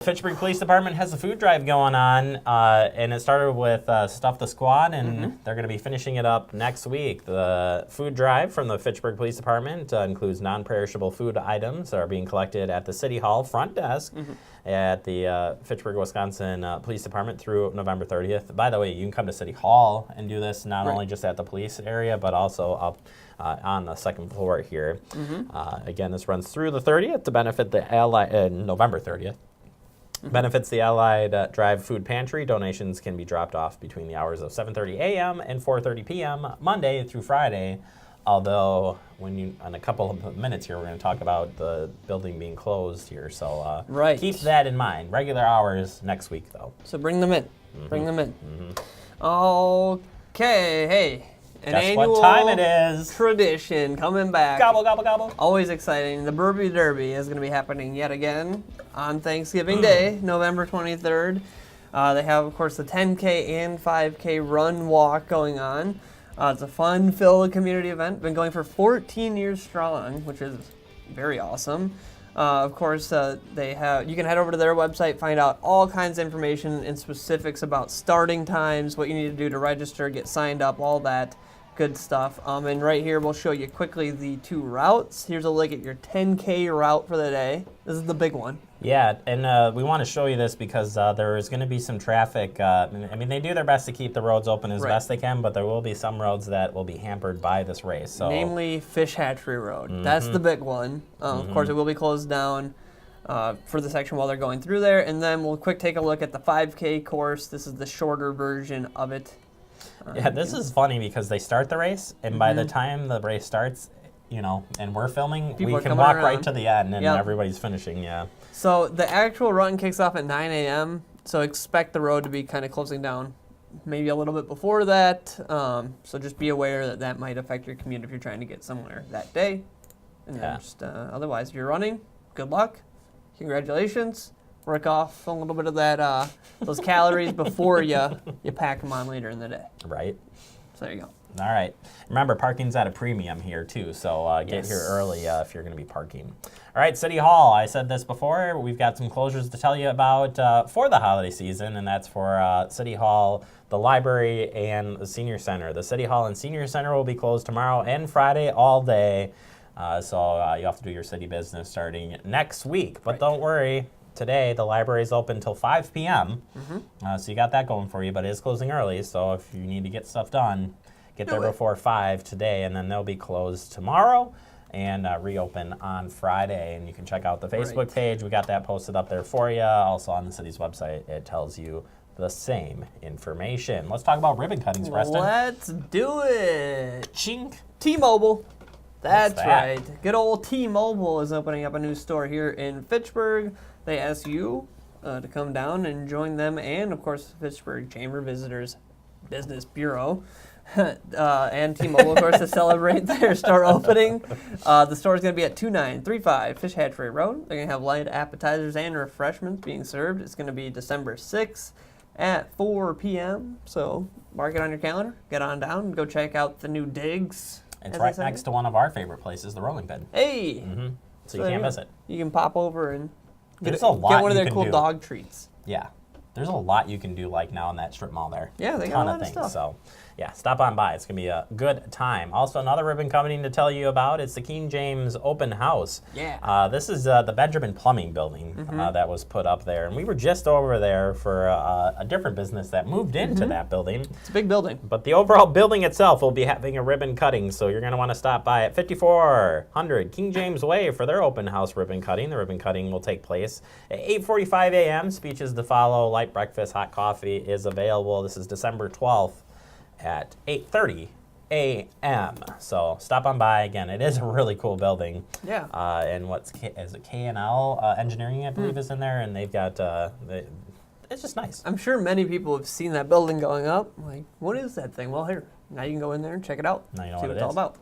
Fitchburg Police Department has a food drive going on, and it started with Stuff the Squad, and they're going to be finishing it up next week. The food drive from the Fitchburg Police Department includes non-perishable food items that are being collected at the City Hall front desk at the Fitchburg, Wisconsin Police Department through November 30th. By the way, you can come to City Hall and do this, not only just at the police area, but also up on the second floor here. Again, this runs through the 30th to benefit the Allied, November 30th. Benefits the Allied Drive Food Pantry. Donations can be dropped off between the hours of 7:30 a.m. and 4:30 p.m. Monday through Friday. Although, in a couple of minutes here, we're going to talk about the building being closed here. So keep that in mind. Regular hours next week, though. So bring them in. Bring them in. Okay, hey. Guess what time it is? Tradition coming back. Gobble, gobble, gobble. Always exciting. The Burby Derby is going to be happening yet again on Thanksgiving Day, November 23rd. They have, of course, the 10K and 5K run walk going on. It's a fun-filled community event. Been going for 14 years strong, which is very awesome. Of course, you can head over to their website, find out all kinds of information and specifics about starting times, what you need to do to register, get signed up, all that good stuff. And right here, we'll show you quickly the two routes. Here's a look at your 10K route for the day. This is the big one. Yeah, and we want to show you this because there is going to be some traffic. I mean, they do their best to keep the roads open as best they can, but there will be some roads that will be hampered by this race. So, namely Fish Hatchery Road. That's the big one. Of course, it will be closed down for the section while they're going through there. And then we'll quick take a look at the 5K course. This is the shorter version of it. Yeah, this is funny because they start the race, and by the time the race starts, and we're filming, we can walk right to the end, and everybody's finishing, So the actual run kicks off at 9 a.m., so expect the road to be kind of closing down maybe a little bit before that. So just be aware that that might affect your commute if you're trying to get somewhere that day. And then just otherwise, if you're running, good luck. Congratulations. Work off a little bit of that those calories before you pack them on later in the day. Right. So there you go. All right. Remember, parking's at a premium here, too, so get here early if you're going to be parking. All right, City Hall. I said this before. We've got some closures to tell you about for the holiday season, and that's for City Hall, the library, and the Senior Center. The City Hall and Senior Center will be closed tomorrow and Friday all day, so you have to do your city business starting next week. But don't worry. Today, the library is open until 5 p.m., so you got that going for you, but it is closing early, so if you need to get stuff done, get there before 5 today, and then they'll be closed tomorrow and reopen on Friday, and you can check out the Facebook page. We got that posted up there for you. Also on the city's website, it tells you the same information. Let's talk about ribbon cuttings, Preston. Let's do it. Chink. T-Mobile. That's right. Good old T-Mobile is opening up a new store here in Fitchburg. They ask you to come down and join them and, of course, Fitchburg Chamber Visitors Business Bureau and T-Mobile, of course, to celebrate their store opening. The store is going to be at 2935 Fish Hatchery Road. They're going to have light appetizers and refreshments being served. It's going to be December 6th at 4 p.m. So mark it on your calendar. Get on down and go check out the new digs. It's right next to one of our favorite places, the Rolling Pin. Hey! So you can't miss it. You can pop over and get one of their cool dog treats. Yeah. There's a lot you can do now in that strip mall there. Yeah, they got a lot of stuff. So, yeah, stop on by. It's going to be a good time. Also, another ribbon company to tell you about, it's the King James Open House. Yeah. This is the Benjamin Plumbing building that was put up there. And we were just over there for a different business that moved into that building. It's a big building. But the overall building itself will be having a ribbon cutting, so you're going to want to stop by at 5400 King James Way for their open house ribbon cutting. The ribbon cutting will take place at 8:45 a.m. Speeches to follow. Light breakfast, hot coffee is available. This is December 12th. At 8:30 a.m. So stop on by. Again, it is a really cool building. Yeah. And is it K&L Engineering, I believe, is in there, and they've got it's just nice. I'm sure many people have seen that building going up. Like, what is that thing? Well, here, now you can go in there and check it out. Now you know see what it's all about.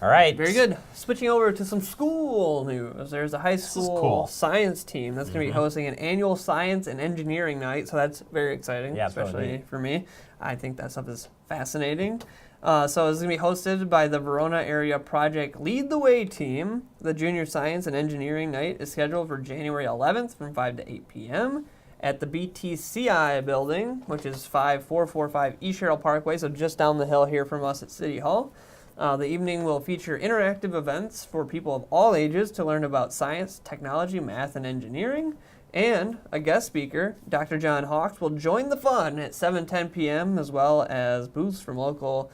All right. Very good. Switching over to some school news. There's a high school science team that's going to be hosting an annual science and engineering night, so that's very exciting, especially for me. I think that stuff is fascinating. So it's going to be hosted by the Verona Area Project Lead the Way team. The Junior Science and Engineering Night is scheduled for January 11th from 5 to 8 p.m. at the BTCI building, which is 5445 East Sherrill Parkway, so just down the hill here from us at City Hall. The evening will feature interactive events for people of all ages to learn about science, technology, math, and engineering. And a guest speaker, Dr. John Hawks, will join the fun at 7:10 p.m., as well as booths from local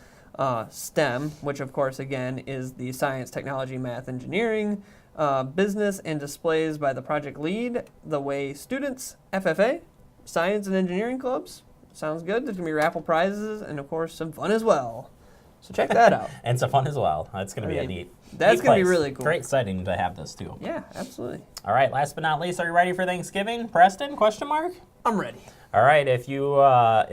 STEM, which of course again is the science, technology, math, engineering, business, and displays by the project lead, the way students, FFA, science and engineering clubs. Sounds good. There's going to be raffle prizes and of course some fun as well. So check that out. And some fun as well. That's going to be a neat That's going to be place. really cool. Very exciting to have this too. Yeah, absolutely. All right, last but not least, are you ready for Thanksgiving? Preston, question mark? I'm ready. All right, if you are,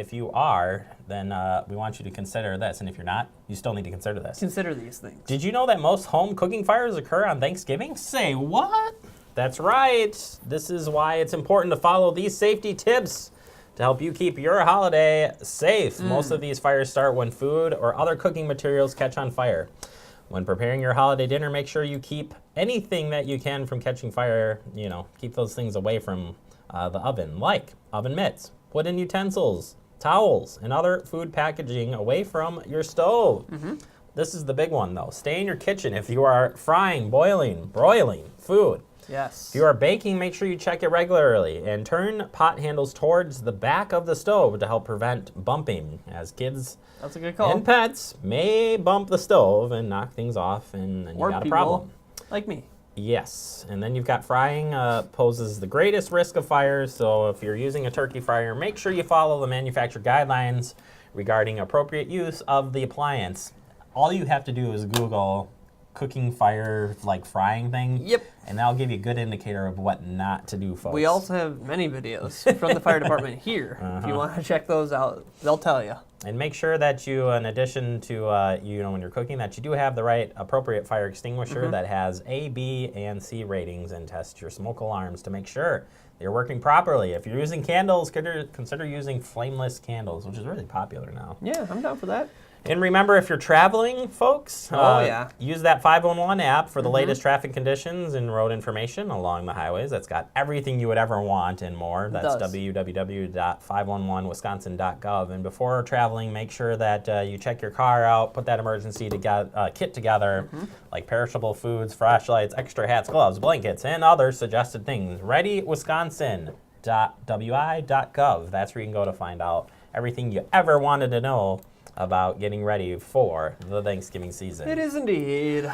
then we want you to consider this. And if you're not, you still need to consider this. Consider these things. Did you know that most home cooking fires occur on Thanksgiving? Say what? That's right. This is why it's important to follow these safety tips to help you keep your holiday safe. Most of these fires start when food or other cooking materials catch on fire. When preparing your holiday dinner, make sure you keep anything that you can from catching fire, keep those things away from the oven, like oven mitts, wooden utensils, towels, and other food packaging away from your stove. This is the big one, though. Stay in your kitchen if you are frying, boiling, broiling food. Yes. If you are baking, make sure you check it regularly and turn pot handles towards the back of the stove to help prevent bumping, as kids That's a good call. and pets may bump the stove and knock things off, and then you Or got a people problem. like me. Yes, and then you've got frying poses the greatest risk of fire, so if you're using a turkey fryer, make sure you follow the manufacturer guidelines regarding appropriate use of the appliance. All you have to do is Google cooking fire, like frying thing. Yep. And that'll give you a good indicator of what not to do, folks. We also have many videos from the fire department here. If you want to check those out, they'll tell you. And make sure that you, in addition to, when you're cooking, that you do have the right appropriate fire extinguisher that has A, B, and C ratings, and test your smoke alarms to make sure they're working properly. If you're using candles, consider using flameless candles, which is really popular now. Yeah, I'm down for that. And remember, if you're traveling, folks, use that 511 app for the latest traffic conditions and road information along the highways. That's got everything you would ever want and more. That's www.511wisconsin.gov. And before traveling, make sure that you check your car out, put that emergency kit together, like perishable foods, flashlights, extra hats, gloves, blankets, and other suggested things. ReadyWisconsin.wi.gov. That's where you can go to find out everything you ever wanted to know about getting ready for the Thanksgiving season. It is indeed.